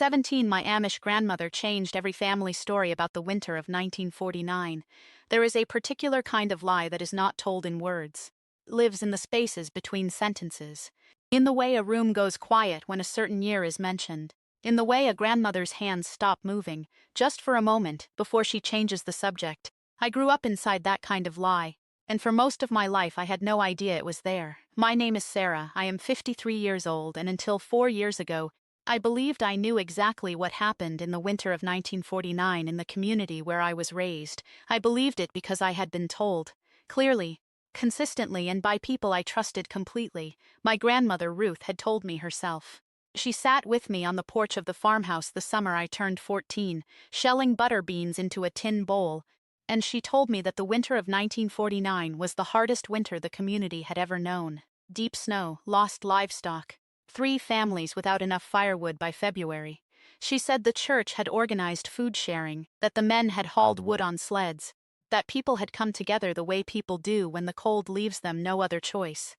17, my Amish grandmother changed every family story about the winter of 1949. There is a particular kind of lie that is not told in words. It lives in the spaces between sentences. In the way a room goes quiet when a certain year is mentioned. In the way a grandmother's hands stop moving, just for a moment, before she changes the subject. I grew up inside that kind of lie, and for most of my life I had no idea it was there. My name is Sarah, I am 53 years old, and until 4 years ago, I believed I knew exactly what happened in the winter of 1949 in the community where I was raised. I believed it because I had been told, clearly, consistently, and by people I trusted completely. My grandmother Ruth had told me herself. She sat with me on the porch of the farmhouse the summer I turned 14, shelling butter beans into a tin bowl, and she told me that the winter of 1949 was the hardest winter the community had ever known. Deep snow, lost livestock, 3 families without enough firewood by February. She said the church had organized food sharing, that the men had hauled wood on sleds, that people had come together the way people do when the cold leaves them no other choice.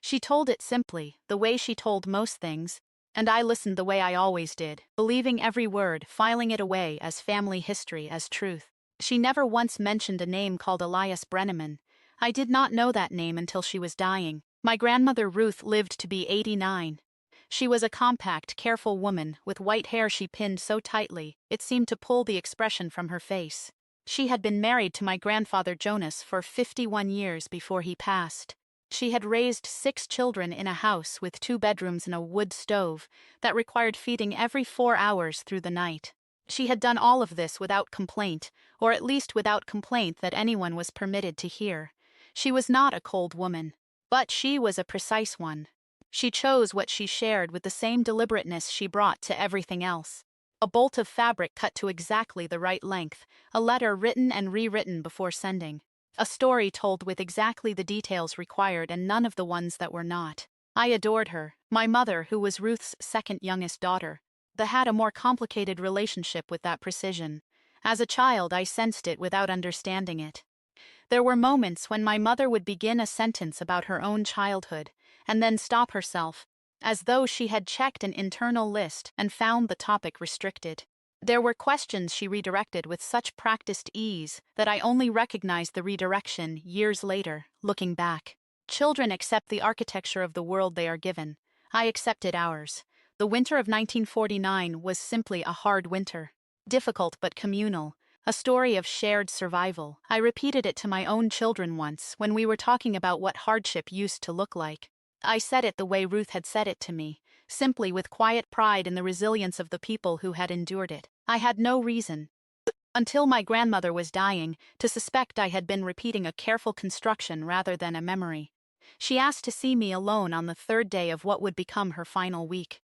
She told it simply, the way she told most things, and I listened the way I always did, believing every word, filing it away as family history, as truth. She never once mentioned a name called Elias Brenneman. I did not know that name until she was dying. My grandmother Ruth lived to be 89. She was a compact, careful woman, with white hair she pinned so tightly, it seemed to pull the expression from her face. She had been married to my grandfather Jonas for 51 years before he passed. She had raised 6 children in a house with 2 bedrooms and a wood stove that required feeding every 4 hours through the night. She had done all of this without complaint, or at least without complaint that anyone was permitted to hear. She was not a cold woman, but she was a precise one. She chose what she shared with the same deliberateness she brought to everything else. A bolt of fabric cut to exactly the right length, a letter written and rewritten before sending. A story told with exactly the details required and none of the ones that were not. I adored her. My mother, who was Ruth's second youngest daughter, had a more complicated relationship with that precision. As a child, I sensed it without understanding it. There were moments when my mother would begin a sentence about her own childhood, and then stop herself, as though she had checked an internal list and found the topic restricted. There were questions she redirected with such practiced ease that I only recognized the redirection years later, looking back. Children accept the architecture of the world they are given. I accepted ours. The winter of 1949 was simply a hard winter. Difficult but communal. A story of shared survival. I repeated it to my own children once when we were talking about what hardship used to look like. I said it the way Ruth had said it to me, simply with quiet pride in the resilience of the people who had endured it. I had no reason, until my grandmother was dying, to suspect I had been repeating a careful construction rather than a memory. She asked to see me alone on the 3rd day of what would become her final week.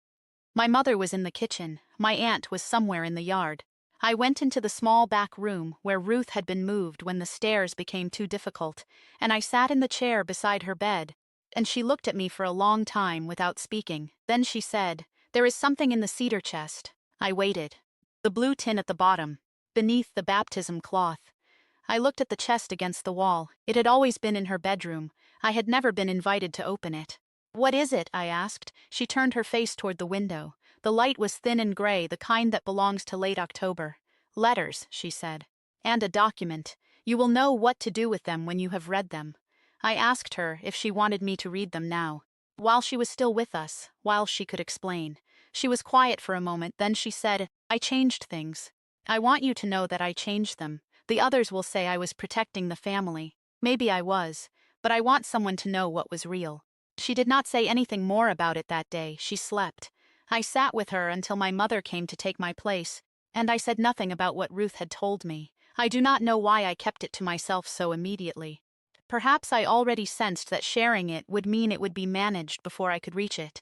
My mother was in the kitchen, my aunt was somewhere in the yard. I went into the small back room where Ruth had been moved when the stairs became too difficult, and I sat in the chair beside her bed, and she looked at me for a long time without speaking. Then she said, "There is something in the cedar chest." I waited. The blue tin at the bottom, beneath the baptism cloth. I looked at the chest against the wall. It had always been in her bedroom. I had never been invited to open it. "What is it?" I asked. She turned her face toward the window. The light was thin and gray, the kind that belongs to late October. "Letters," she said. "And a document. You will know what to do with them when you have read them." I asked her if she wanted me to read them now, while she was still with us, while she could explain. She was quiet for a moment, then she said, "I changed things. I want you to know that I changed them. The others will say I was protecting the family. Maybe I was, but I want someone to know what was real." She did not say anything more about it that day. She slept. I sat with her until my mother came to take my place, and I said nothing about what Ruth had told me. I do not know why I kept it to myself so immediately. Perhaps I already sensed that sharing it would mean it would be managed before I could reach it.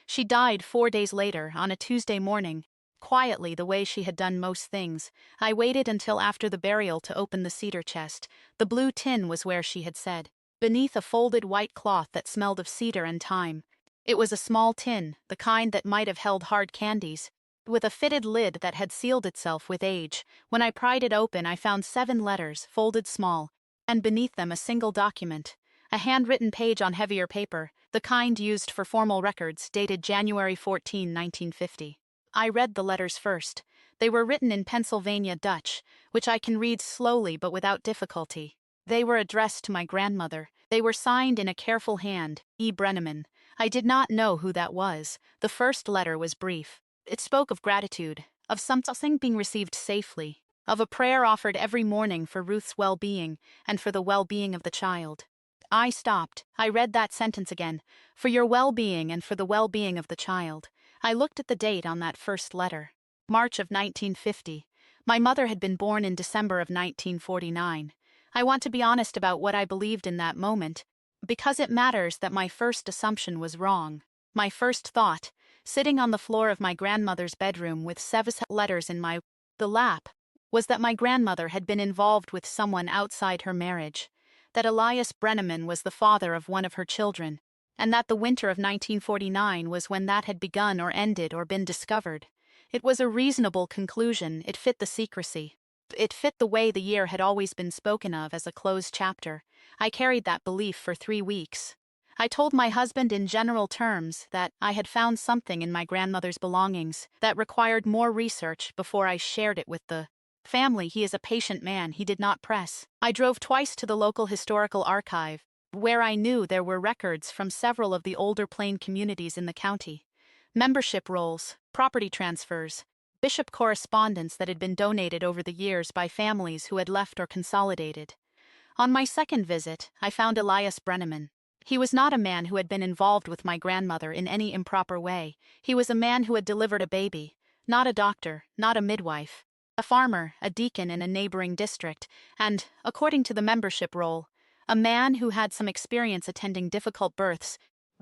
She died 4 days later, on a Tuesday morning, quietly the way she had done most things. I waited until after the burial to open the cedar chest. The blue tin was where she had said, beneath a folded white cloth that smelled of cedar and thyme. It was a small tin, the kind that might have held hard candies, with a fitted lid that had sealed itself with age. When I pried it open, I found 7 letters, folded small, and beneath them a single document, a handwritten page on heavier paper, the kind used for formal records, dated January 14, 1950. I read the letters first. They were written in Pennsylvania Dutch, which I can read slowly but without difficulty. They were addressed to my grandmother. They were signed in a careful hand, E. Brenneman. I did not know who that was. The first letter was brief. It spoke of gratitude, of something being received safely, of a prayer offered every morning for Ruth's well-being and for the well-being of the child. I stopped. I read that sentence again. For your well-being and for the well-being of the child. I looked at the date on that first letter. March of 1950. My mother had been born in December of 1949. I want to be honest about what I believed in that moment, because it matters that my first assumption was wrong. My first thought, sitting on the floor of my grandmother's bedroom with 7 letters in my lap, was that my grandmother had been involved with someone outside her marriage, that Elias Brenneman was the father of one of her children, and that the winter of 1949 was when that had begun or ended or been discovered. It was a reasonable conclusion. It fit the secrecy. It fit the way the year had always been spoken of as a closed chapter. I carried that belief for 3 weeks. I told my husband in general terms that I had found something in my grandmother's belongings that required more research before I shared it with the family. He is a patient man. He did not press. I drove twice to the local historical archive, where I knew there were records from several of the older Plain communities in the county. Membership rolls, property transfers, bishop correspondence that had been donated over the years by families who had left or consolidated. On my second visit, I found Elias Brenneman. He was not a man who had been involved with my grandmother in any improper way. He was a man who had delivered a baby, not a doctor, not a midwife, a farmer, a deacon in a neighboring district, and, according to the membership roll, a man who had some experience attending difficult births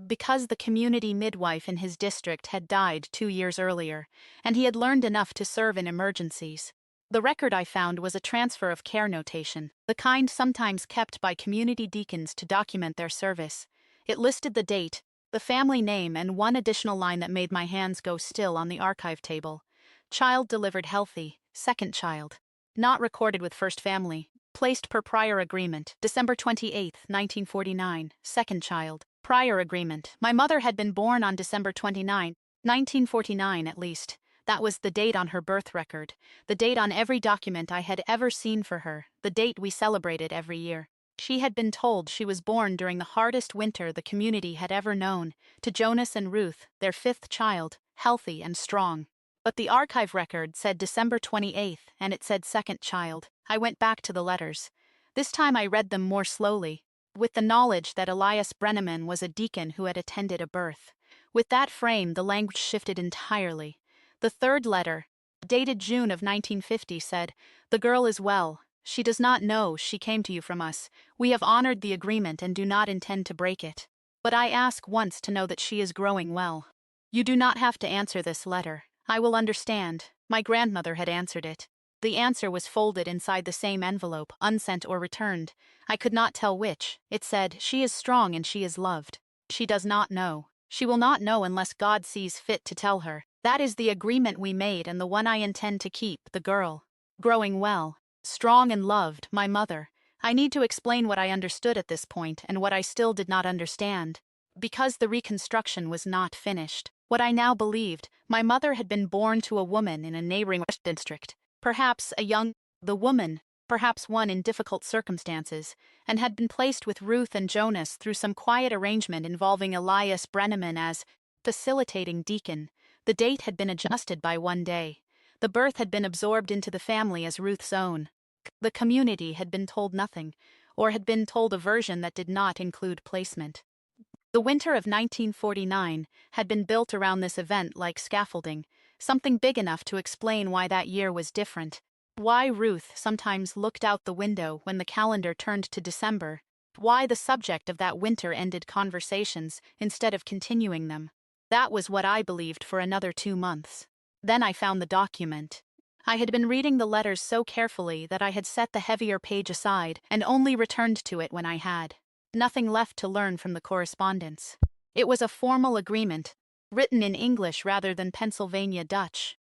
because the community midwife in his district had died 2 years earlier, and he had learned enough to serve in emergencies. The record I found was a transfer of care notation, the kind sometimes kept by community deacons to document their service. It listed the date, the family name, and one additional line that made my hands go still on the archive table. Child delivered healthy, second child. Not recorded with first family. Placed per prior agreement, December 28, 1949, second child. Prior agreement. My mother had been born on December 29, 1949 at least. That was the date on her birth record, the date on every document I had ever seen for her, the date we celebrated every year. She had been told she was born during the hardest winter the community had ever known, to Jonas and Ruth, their 5th child, healthy and strong. But the archive record said December 28th, and it said second child. I went back to the letters. This time I read them more slowly, with the knowledge that Elias Brenneman was a deacon who had attended a birth. With that frame, the language shifted entirely. The third letter, dated June of 1950, said, "The girl is well. She does not know she came to you from us. We have honored the agreement and do not intend to break it. But I ask once to know that she is growing well. You do not have to answer this letter. I will understand." My grandmother had answered it. The answer was folded inside the same envelope, unsent or returned. I could not tell which. It said, "She is strong and she is loved. She does not know. She will not know unless God sees fit to tell her. That is the agreement we made and the one I intend to keep, the girl. Growing well. Strong and loved, my mother." I need to explain what I understood at this point and what I still did not understand, because the reconstruction was not finished. What I now believed, my mother had been born to a woman in a neighboring district, perhaps the woman, perhaps one in difficult circumstances, and had been placed with Ruth and Jonas through some quiet arrangement involving Elias Brenneman as facilitating deacon. The date had been adjusted by 1 day. The birth had been absorbed into the family as Ruth's own. The community had been told nothing, or had been told a version that did not include placement. The winter of 1949 had been built around this event like scaffolding, something big enough to explain why that year was different, why Ruth sometimes looked out the window when the calendar turned to December, why the subject of that winter ended conversations instead of continuing them. That was what I believed for another 2 months. Then I found the document. I had been reading the letters so carefully that I had set the heavier page aside and only returned to it when I had nothing left to learn from the correspondence. It was a formal agreement, written in English rather than Pennsylvania Dutch.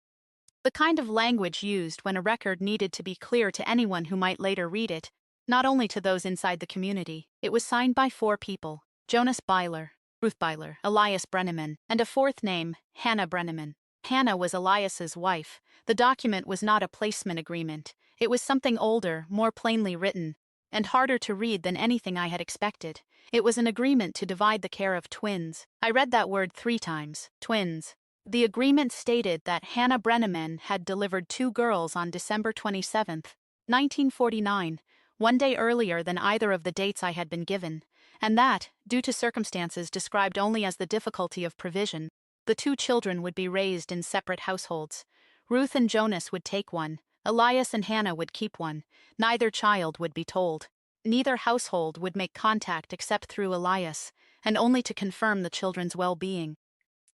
The kind of language used when a record needed to be clear to anyone who might later read it, not only to those inside the community. It was signed by 4 people: Jonas Byler, Ruth Byler, Elias Brenneman, and a 4th name, Hannah Brenneman. Hannah was Elias's wife. The document was not a placement agreement. It was something older, more plainly written, and harder to read than anything I had expected. It was an agreement to divide the care of twins. I read that word 3 times, twins. The agreement stated that Hannah Brenneman had delivered 2 girls on December 27, 1949, one day earlier than either of the dates I had been given, and that, due to circumstances described only as the difficulty of provision, the 2 children would be raised in separate households. Ruth and Jonas would take one, Elias and Hannah would keep one. Neither child would be told. Neither household would make contact except through Elias, and only to confirm the children's well-being.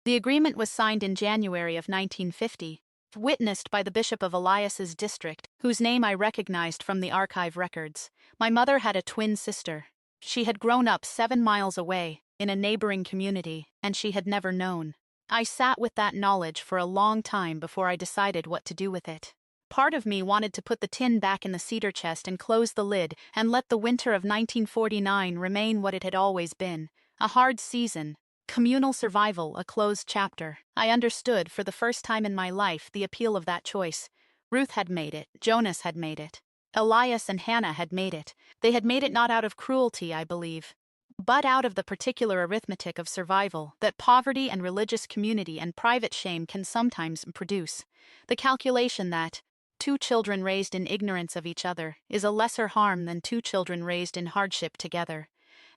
The agreement was signed in January of 1950, witnessed by the bishop of Elias's district, whose name I recognized from the archive records. My mother had a twin sister. She had grown up 7 miles away, in a neighboring community, and she had never known. I sat with that knowledge for a long time before I decided what to do with it. Part of me wanted to put the tin back in the cedar chest and close the lid and let the winter of 1949 remain what it had always been, a hard season, communal survival, a closed chapter. I understood for the first time in my life the appeal of that choice. Ruth had made it, Jonas had made it, Elias and Hannah had made it. They had made it not out of cruelty, I believe, but out of the particular arithmetic of survival that poverty and religious community and private shame can sometimes produce. The calculation that 2 children raised in ignorance of each other is a lesser harm than 2 children raised in hardship together,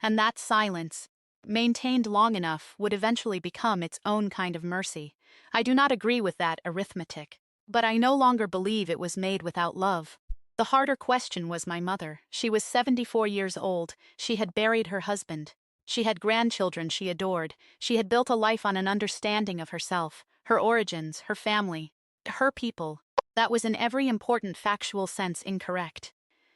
and that silence, maintained long enough, would eventually become its own kind of mercy. I do not agree with that arithmetic, but I no longer believe it was made without love. The harder question was my mother. She was 74 years old. She had buried her husband. She had grandchildren she adored. She had built a life on an understanding of herself, her origins, her family, her people, that was in every important factual sense incorrect.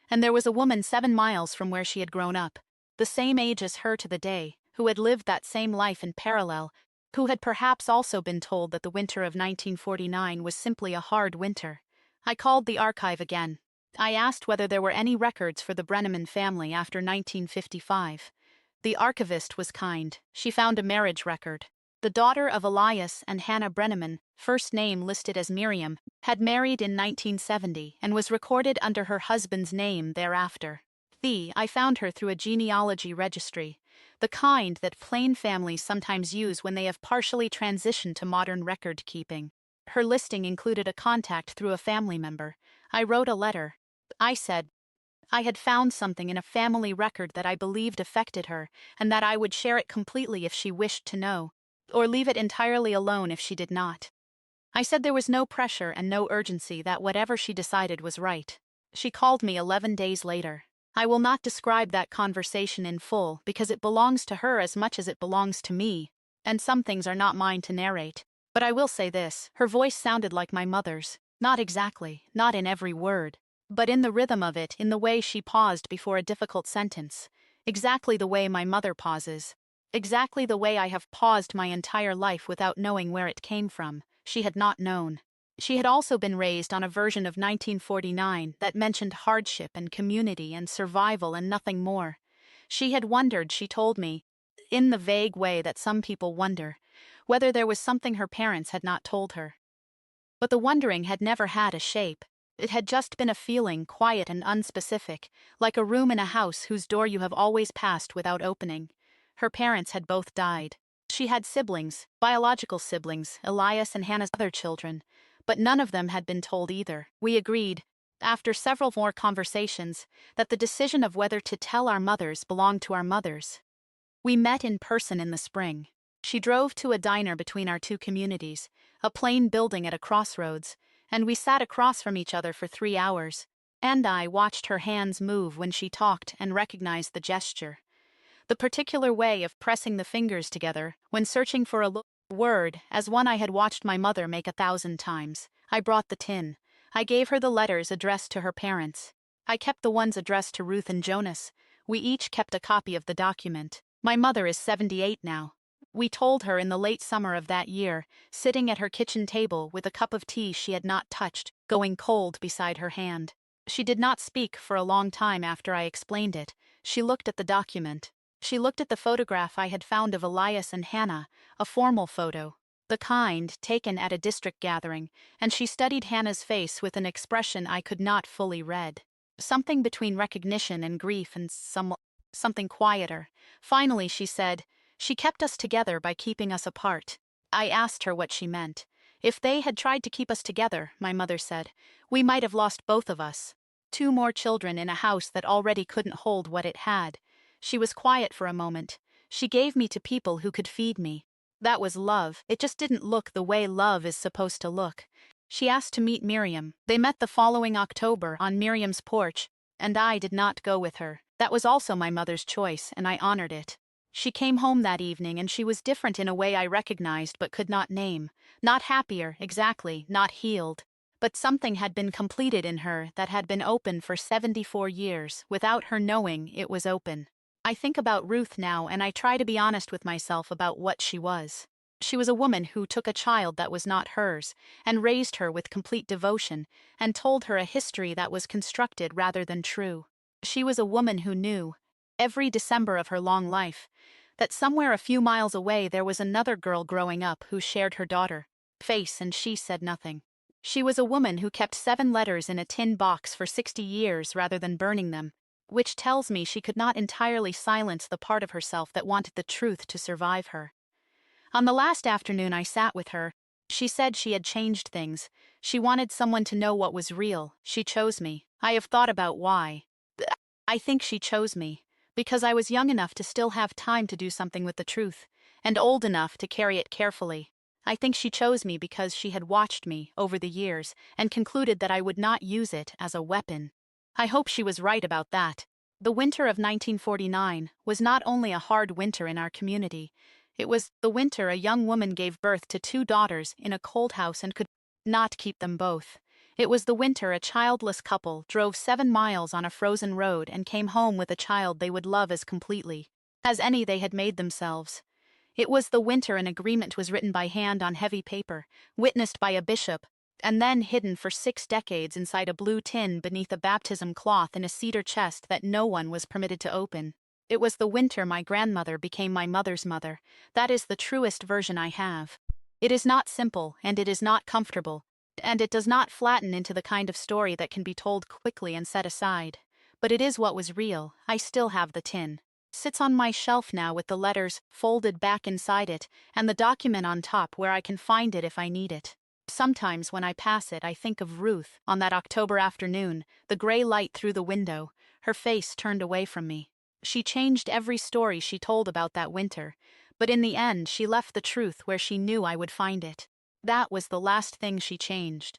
And there was a woman 7 miles from where she had grown up, the same age as her to the day, who had lived that same life in parallel, who had perhaps also been told that the winter of 1949 was simply a hard winter. I called the archive again. I asked whether there were any records for the Brenneman family after 1955. The archivist was kind. She found a marriage record. The daughter of Elias and Hannah Brenneman, first name listed as Miriam, had married in 1970 and was recorded under her husband's name thereafter. I found her through a genealogy registry, the kind that plain families sometimes use when they have partially transitioned to modern record keeping. Her listing included a contact through a family member. I wrote a letter. I said I had found something in a family record that I believed affected her, and that I would share it completely if she wished to know, or leave it entirely alone if she did not. I said there was no pressure and no urgency, that whatever she decided was right. She called me 11 days later. I will not describe that conversation in full because it belongs to her as much as it belongs to me, and some things are not mine to narrate. But I will say this, her voice sounded like my mother's. Not exactly, not in every word, but in the rhythm of it, in the way she paused before a difficult sentence. Exactly the way my mother pauses. Exactly the way I have paused my entire life without knowing where it came from. She had not known. She had also been raised on a version of 1949 that mentioned hardship and community and survival and nothing more. She had wondered, she told me, in the vague way that some people wonder, whether there was something her parents had not told her. But the wondering had never had a shape. It had just been a feeling, quiet and unspecific, like a room in a house whose door you have always passed without opening. Her parents had both died. She had siblings, biological siblings, Elias and Hannah's other children, but none of them had been told either. We agreed, after several more conversations, that the decision of whether to tell our mothers belonged to our mothers. We met in person in the spring. She drove to a diner between our 2 communities, a plain building at a crossroads, and we sat across from each other for 3 hours. And I watched her hands move when she talked and recognized the gesture. The particular way of pressing the fingers together when searching for a word, as one I had watched my mother make 1,000 times. I brought the tin. I gave her the letters addressed to her parents. I kept the ones addressed to Ruth and Jonas. We each kept a copy of the document. My mother is 78 now. We told her in the late summer of that year, sitting at her kitchen table with a cup of tea she had not touched, going cold beside her hand. She did not speak for a long time after I explained it. She looked at the document. She looked at the photograph I had found of Elias and Hannah, a formal photo. The kind taken at a district gathering, and she studied Hannah's face with an expression I could not fully read. Something between recognition and grief and something quieter. Finally, she said, "She kept us together by keeping us apart." I asked her what she meant. "If they had tried to keep us together," my mother said, "we might have lost both of us. Two more children in a house that already couldn't hold what it had." She was quiet for a moment. "She gave me to people who could feed me. That was love. It just didn't look the way love is supposed to look." She asked to meet Miriam. They met the following October on Miriam's porch, and I did not go with her. That was also my mother's choice, and I honored it. She came home that evening, and she was different in a way I recognized but could not name. Not happier, exactly, not healed. But something had been completed in her that had been open for 74 years, without her knowing it was open. I think about Ruth now, and I try to be honest with myself about what she was. She was a woman who took a child that was not hers, and raised her with complete devotion, and told her a history that was constructed rather than true. She was a woman who knew, every December of her long life, that somewhere a few miles away there was another girl growing up who shared her daughter face, and she said nothing. She was a woman who kept 7 letters in a tin box for 60 years rather than burning them, which tells me she could not entirely silence the part of herself that wanted the truth to survive her. On the last afternoon I sat with her, she said she had changed things. She wanted someone to know what was real. She chose me. I have thought about why. I think she chose me because I was young enough to still have time to do something with the truth, and old enough to carry it carefully. I think she chose me because she had watched me over the years and concluded that I would not use it as a weapon. I hope she was right about that. The winter of 1949 was not only a hard winter in our community, it was the winter a young woman gave birth to 2 daughters in a cold house and could not keep them both. It was the winter a childless couple drove 7 miles on a frozen road and came home with a child they would love as completely as any they had made themselves. It was the winter an agreement was written by hand on heavy paper, witnessed by a bishop, and then hidden for 6 decades inside a blue tin beneath a baptism cloth in a cedar chest that no one was permitted to open. It was the winter my grandmother became my mother's mother. That is the truest version I have. It is not simple, and it is not comfortable, and it does not flatten into the kind of story that can be told quickly and set aside. But it is what was real. I still have the tin. Sits on my shelf now with the letters folded back inside it, and the document on top where I can find it if I need it. Sometimes when I pass it I think of Ruth on that October afternoon, the gray light through the window, her face turned away from me. She changed every story she told about that winter, but in the end she left the truth where she knew I would find it. That was the last thing she changed.